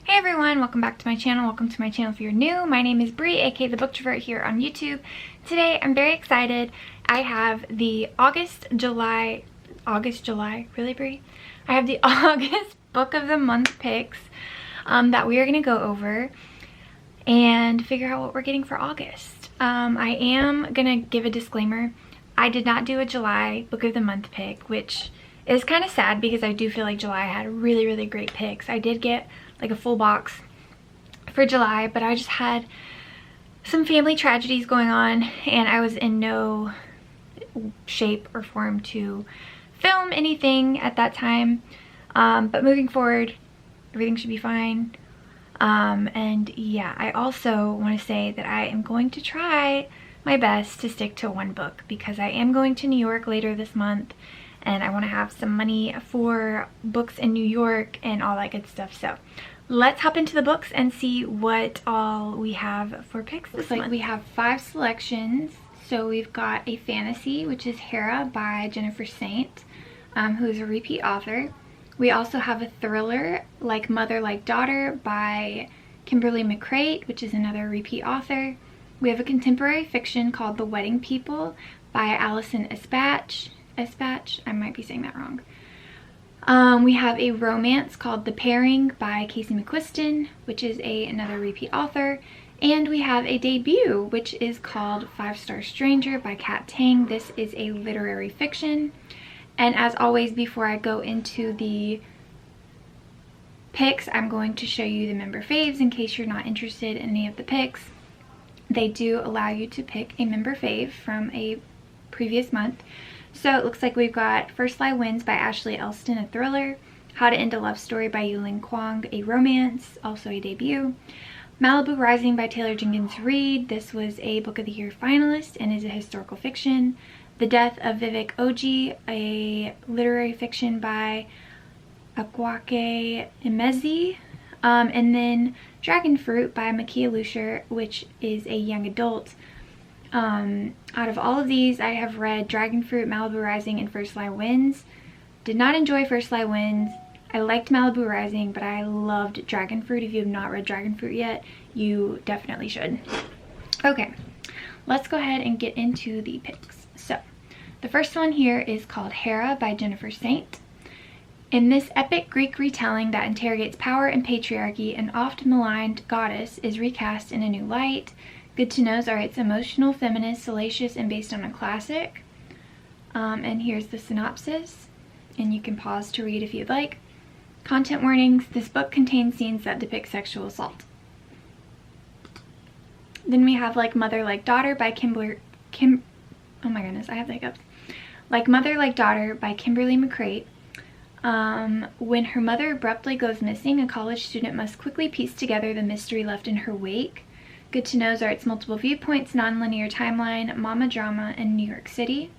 Hey everyone, welcome back to my channel. Welcome to my channel if you're new. My name is Bree, aka the Booktrovert, here on YouTube. Today I'm very excited. I have the August, July, really Bree? I have the August Book of the Month picks that we are going to go over and figure out what we're getting for August. I am going to give a disclaimer. I did not do a July Book of the Month pick, which is kind of sad because I do feel like July had really great picks. I did get like a full box for July, but I just had some family tragedies going on and I was in no shape or form to film anything at that time. But moving forward, everything should be fine. And yeah, I also want to say that I am going to try my best to stick to one book because I am going to New York later this month and I want to have some money for books in New York and all that good stuff. So let's hop into the books and see what all we have for picks this month. We have 5 selections. So we've got a fantasy, which is Hera by Jennifer Saint, who is a repeat author. We also have a thriller, Like Mother, Like Daughter by Kimberly McCreight, which is another repeat author. We have a contemporary fiction called The Wedding People by Allison Espach. I might be saying that wrong. We have a romance called The Pairing by Casey McQuiston, which is another repeat author. And we have a debut, which is called 5-Star Stranger by Kat Tang. This is a literary fiction. And as always, before I go into the picks, I'm going to show you the member faves in case you're not interested in any of the picks. They do allow you to pick a member fave from a previous month. So it looks like we've got First Lie Wins by Ashley Elston, a thriller. How to End a Love Story by Yuling Kwong, a romance, also a debut. Malibu Rising by Taylor Jenkins Reid. This was a Book of the Year finalist and is a historical fiction. The Death of Vivek Oji, a literary fiction by Akwake Emezi. And then Dragon Fruit by Makia Lusher, which is a young adult. Out of all of these, I have read Dragon Fruit, Malibu Rising, and First Lie Wins. Did not enjoy First Lie Wins. I liked Malibu Rising, but I loved Dragon Fruit. If you have not read Dragon Fruit yet, you definitely should. Okay, let's go ahead and get into the picks. So, the first one here is called Hera by Jennifer Saint. In this epic Greek retelling that interrogates power and patriarchy, an oft-maligned goddess is recast in a new light. Good to knows are it's emotional, feminist, salacious, and based on a classic. And here's the synopsis, and you can pause to read if you'd like. Content warnings: this book contains scenes that depict sexual assault. Then we have Like Mother, Like Daughter by oh my goodness, I have the hiccups. Like Mother, Like Daughter by Kimberly McCreight. When her mother abruptly goes missing, a college student must quickly piece together the mystery left in her wake. Good to knows are its multiple viewpoints, non-linear timeline, mama drama, and New York City.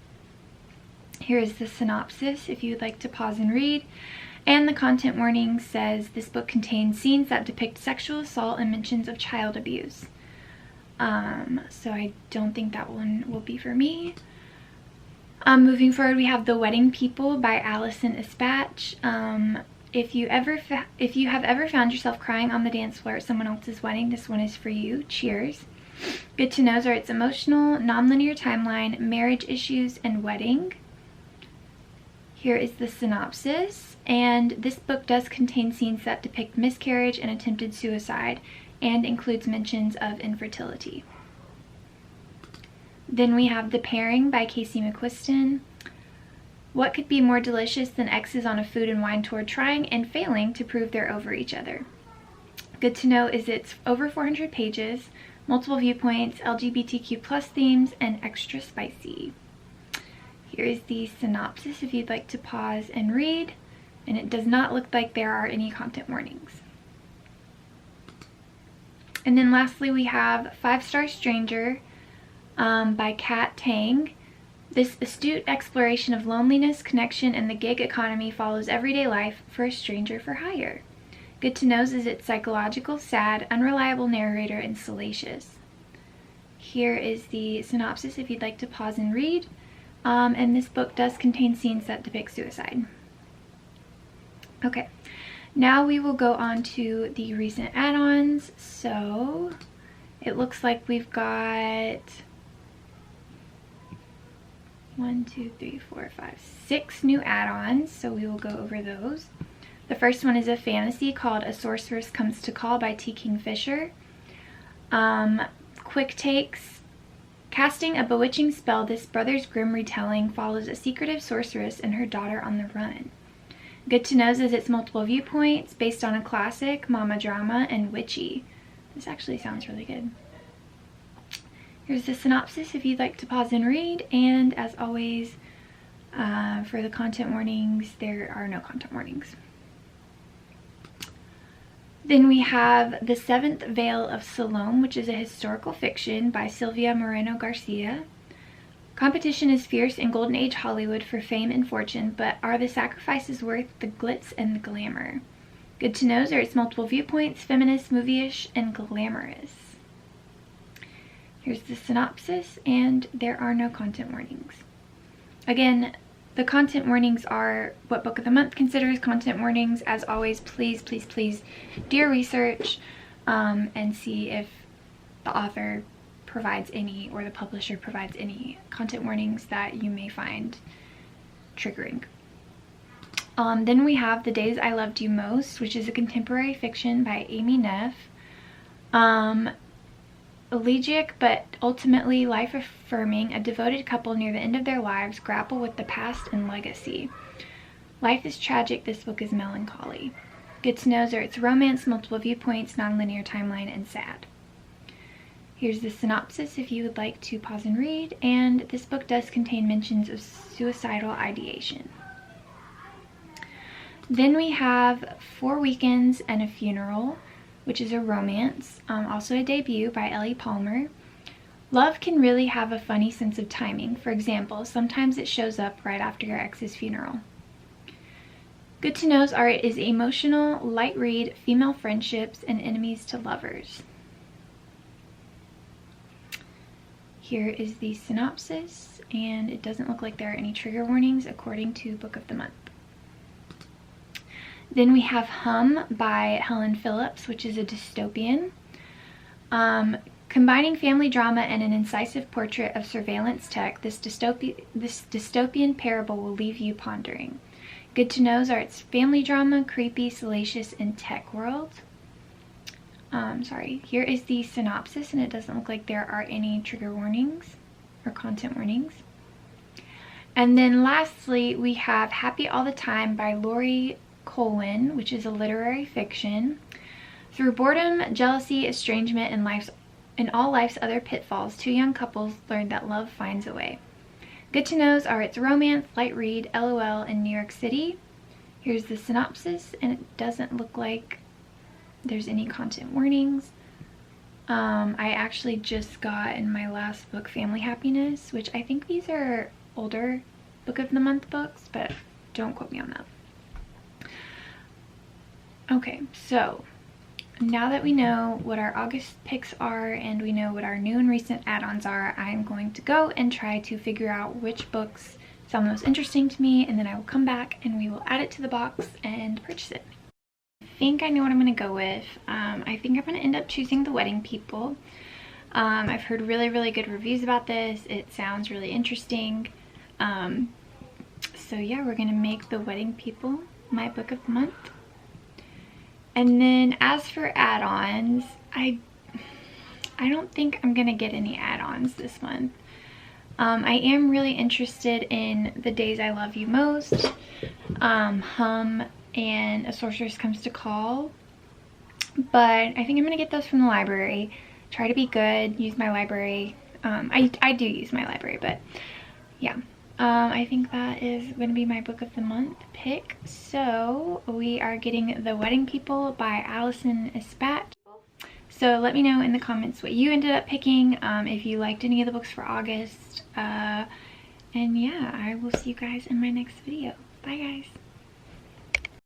Here is the synopsis if you'd like to pause and read. And the content warning says this book contains scenes that depict sexual assault and mentions of child abuse. So I don't think that one will be for me. Moving forward, we have The Wedding People by Allison Espach. If you have ever found yourself crying on the dance floor at someone else's wedding, this one is for you. Cheers. Good to knows are its emotional, non-linear timeline, marriage issues, and wedding. Here is the synopsis. And this book does contain scenes that depict miscarriage and attempted suicide and includes mentions of infertility. Then we have The Pairing by Casey McQuiston. What could be more delicious than exes on a food and wine tour trying and failing to prove they're over each other? Good to know is it's over 400 pages, multiple viewpoints, LGBTQ plus themes, and extra spicy. Here is the synopsis if you'd like to pause and read, and it does not look like there are any content warnings. And then lastly we have 5-Star Stranger by Kat Tang. This astute exploration of loneliness, connection, and the gig economy follows everyday life for a stranger for hire. Good to knows is its psychological, sad, unreliable narrator, and salacious. Here is the synopsis if you'd like to pause and read. And this book does contain scenes that depict suicide. Okay, Now we will go on to the recent add-ons. So it looks like we've got 6 new add-ons, so we will go over those. The first one is a fantasy called A Sorceress Comes to Call by T. Kingfisher. Quick takes. Casting a bewitching spell, this Brothers Grimm retelling follows a secretive sorceress and her daughter on the run. Good to Knows is its multiple viewpoints, based on a classic, mama drama, and witchy. This actually sounds really good. Here's the synopsis if you'd like to pause and read, and as always, for the content warnings, there are no content warnings. Then we have The Seventh Veil of Salome, which is a historical fiction by Silvia Moreno Garcia. Competition is fierce in Golden Age Hollywood for fame and fortune, but are the sacrifices worth the glitz and the glamour? Good to Knows are its multiple viewpoints, feminist, movie-ish, and glamorous. Here's the synopsis, and there are no content warnings. Again, the content warnings are what Book of the Month considers content warnings. As always, please, please, please do your research and see if the author provides any, or the publisher provides any content warnings that you may find triggering. Then we have The Days I Loved You Most, which is a contemporary fiction by Amy Neff. Elegiac but ultimately life-affirming, a devoted couple near the end of their lives grapple with the past and legacy. Life is tragic, this book is melancholy. Good to Knows are its romance, multiple viewpoints, non-linear timeline, and sad. Here's the synopsis if you would like to pause and read, and this book does contain mentions of suicidal ideation. Then we have 4 Weekends and a Funeral, which is a romance, also a debut by Ellie Palmer. Love can really have a funny sense of timing. For example, sometimes it shows up right after your ex's funeral. Good to Knows are it is emotional, light read, female friendships, and enemies to lovers. Here is the synopsis, and it doesn't look like there are any trigger warnings according to Book of the Month. Then we have Hum by Helen Phillips, which is a dystopian. Combining family drama and an incisive portrait of surveillance tech, this dystopian parable will leave you pondering. Good to Knows are its family drama, creepy, salacious, and tech world. Here is the synopsis, and it doesn't look like there are any trigger warnings or content warnings. And then lastly, we have Happy All the Time by Lori Colwin, which is a literary fiction. Through boredom, jealousy, estrangement, and all life's other pitfalls, 2 young couples learn that love finds a way. Good to Knows are its romance, light read, LOL, in New York City. Here's the synopsis, and it doesn't look like there's any content warnings. I actually just got in my last book Family Happiness, which I think these are older Book of the Month books, but don't quote me on that. Okay, so now that we know what our August picks are and we know what our new and recent add-ons are, I'm going to go and try to figure out which books sound most interesting to me, and then I will come back and we will add it to the box and purchase it. I think I know what I'm going to go with. I think I'm going to end up choosing The Wedding People. I've heard really, really good reviews about this. It sounds really interesting. So yeah, we're going to make The Wedding People my book of the month. And then as for add-ons, I don't think I'm going to get any add-ons this month. I am really interested in The Days I Love You Most, Hum, and A Sorceress Comes to Call. But I think I'm going to get those from the library. Try to be good, use my library. I do use my library, but yeah. I think that is going to be my book of the month pick. So we are getting The Wedding People by Allison Espat. So let me know in the comments what you ended up picking, if you liked any of the books for August. And yeah, I will see you guys in my next video. Bye guys.